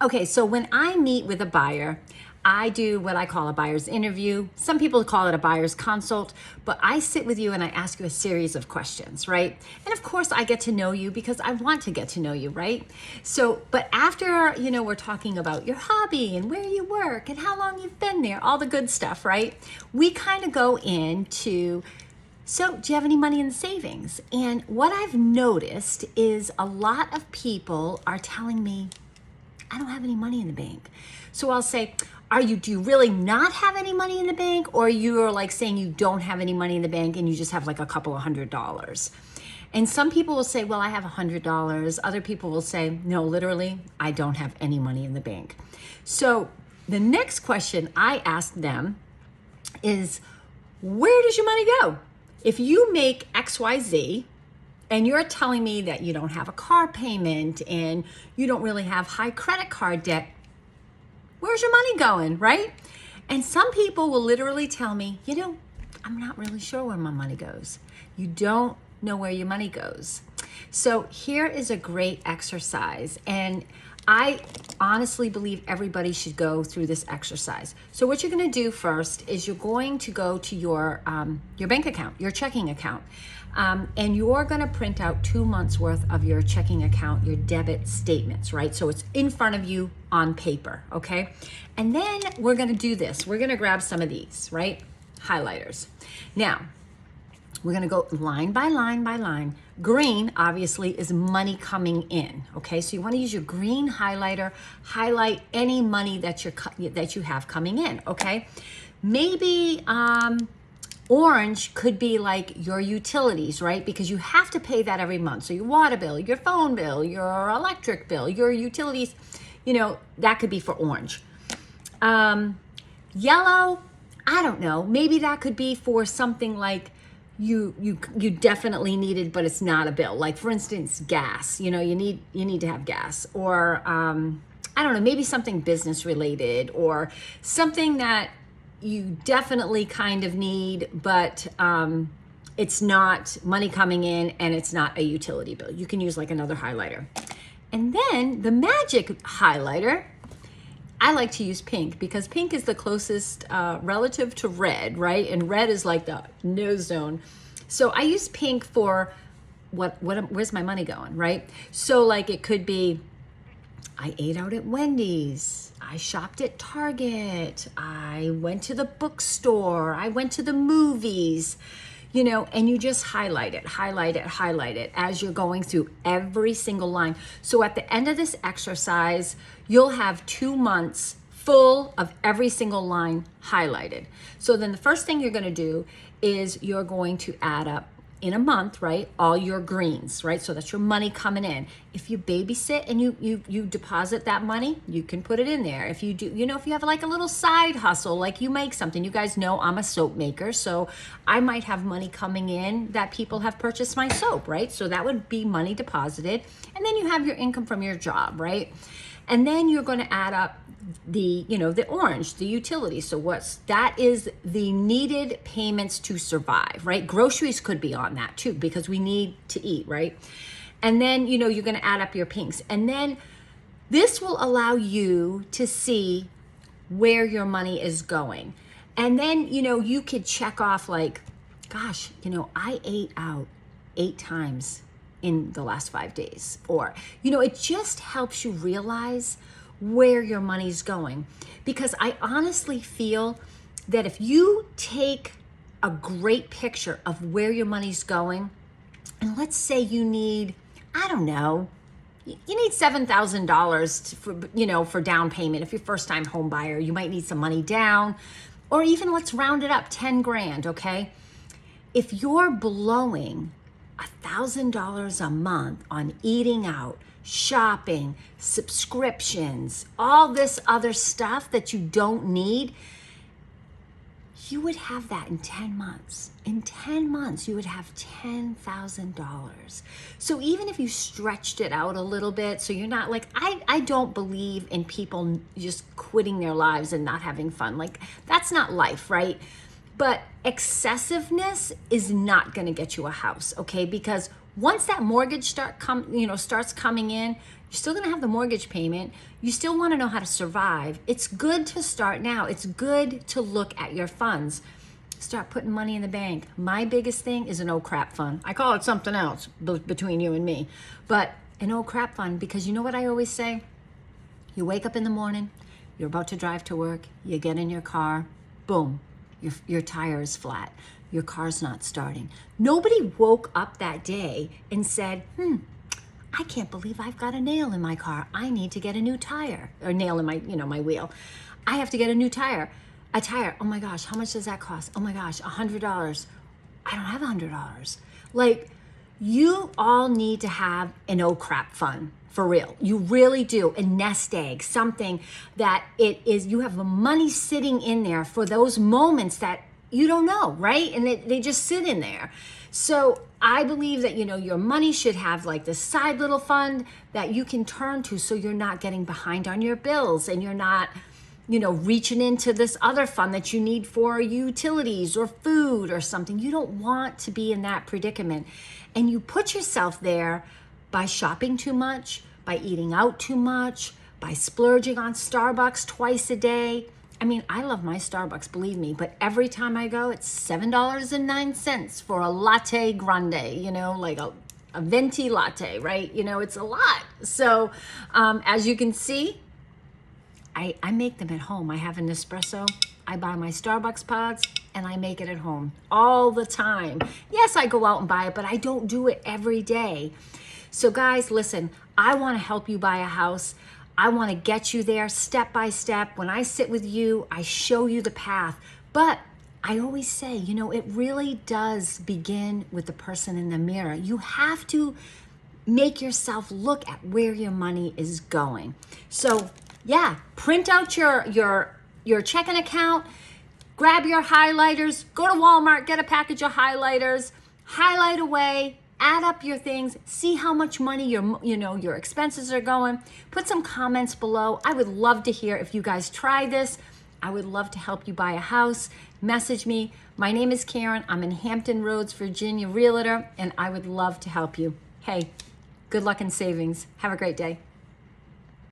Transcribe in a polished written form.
Okay, so when I meet with a buyer, I do what I call a buyer's interview. Some people call it a buyer's consult, but I sit with you and I ask you a series of questions, right? And of course, I get to know you because I want to get to know you, right? So, but after, we're talking about your hobby and where you work and how long you've been there, all the good stuff, right? We kind of go into, so do you have any money in the savings? And what I've noticed is a lot of people are telling me, I don't have any money in the bank. So I'll say, do you really not have any money in the bank? Or you're like saying you don't have any money in the bank and you just have like a couple of $100s. And some people will say, well, I have $100. Other people will say, no, literally, I don't have any money in the bank. So the next question I ask them is, where does your money go? If you make XYZ, and you're telling me that you don't have a car payment and you don't really have high credit card debt, where's your money going, right? And some people will literally tell me, I'm not really sure where my money goes. You don't know where your money goes. So here is a great exercise. And I honestly believe everybody should go through this exercise. So what you're going to do first is you're going to go to your bank account, your checking account. And you're going to print out 2 months worth of your checking account, your debit statements, right? So it's in front of you on paper, okay? And then we're going to do this. We're going to grab some of these, right? Highlighters. Now, we're going to go line by line by line. Green, obviously, is money coming in, okay? So you want to use your green highlighter, highlight any money that you have coming in, okay? Maybe, orange could be like your utilities, right? Because you have to pay that every month. So your water bill, your phone bill, your electric bill, your utilities, that could be for orange. Yellow, I don't know. Maybe that could be for something like you definitely needed, but it's not a bill. Like for instance, gas. You need to have gas, or I don't know. Maybe something business related, or something that you definitely kind of need, but it's not money coming in and it's not a utility bill. You can use like another highlighter. And then the magic highlighter, I like to use pink because pink is the closest relative to red, right? And red is like the no zone. So I use pink for where's my money going, right? So like it could be, I ate out at Wendy's, I shopped at Target, I went to the bookstore, I went to the movies, and you just highlight it as you're going through every single line. So at the end of this exercise, you'll have 2 months full of every single line highlighted. So then the first thing you're going to do is you're going to add up in a month, right, all your greens, right? So that's your money coming in. If you babysit and you deposit that money, you can put it in there. If you do, if you have like a little side hustle, like you make something, you guys know I'm a soap maker, so I might have money coming in that people have purchased my soap, right? So that would be money deposited. And then you have your income from your job, right? And then you're going to add up the orange, the utilities. So that is the needed payments to survive, right? Groceries could be on that too, because we need to eat, right? And then, you're going to add up your pinks. And then this will allow you to see where your money is going. And then, you could check off like, gosh, I ate out 8 times in the last 5 days. Or, it just helps you realize where your money's going. Because I honestly feel that if you take a great picture of where your money's going, and let's say you need, I don't know, you need $7,000 for down payment. If you're first time home buyer, you might need some money down, or even let's round it up, 10 grand, okay? If you're blowing $1,000 a month on eating out, shopping, subscriptions, all this other stuff that you don't need, you would have that in 10 months. In 10 months, you would have $10,000. So even if you stretched it out a little bit, so you're not like, I don't believe in people just quitting their lives and not having fun. Like, that's not life, right? But excessiveness is not going to get you a house, okay? Because once that mortgage starts coming in, You're still going to have the mortgage payment. You still want to know how to survive. It's good to start now. It's good to look at your funds. Start putting money in the bank. My biggest thing is an oh crap fund. I call it something else between you and me, but an oh crap fund, because you know what I always say? You wake up in the morning, you're about to drive to work, you get in your car, boom, your tire is flat. Your car's not starting. Nobody woke up that day and said, I can't believe I've got a nail in my car. I need to get a new tire, or nail in my, my wheel. I have to get a new tire. A tire. Oh my gosh, how much does that cost? Oh my gosh, $100. I don't have $100. Like, you all need to have an oh crap fund, for real. You really do. A nest egg, something that you have the money sitting in there for those moments that you don't know, right? And they just sit in there. So I believe that, your money should have like this side little fund that you can turn to, so you're not getting behind on your bills, and you're not, reaching into this other fund that you need for utilities or food or something. You don't want to be in that predicament. And you put yourself there by shopping too much, by eating out too much, by splurging on Starbucks twice a day. I mean, I love my Starbucks, believe me, but every time I go, it's $7.09 for a latte grande, like a venti latte, right? It's a lot. So as you can see, I make them at home. I have an espresso. I buy my Starbucks pods and I make it at home all the time. Yes, I go out and buy it, but I don't do it every day. So guys, listen, I want to help you buy a house. I want to get you there step by step. When I sit with you, I show you the path. But I always say, it really does begin with the person in the mirror. You have to make yourself look at where your money is going. So yeah, print out your checking account, grab your highlighters, go to Walmart, get a package of highlighters, highlight away, add up your things, see how much money your expenses are going. Put some comments below. I would love to hear if you guys try this. I would love to help you buy a house. Message me. My name is Karen. I'm in Hampton Roads, Virginia, realtor, and I would love to help you. Hey, good luck in savings. Have a great day.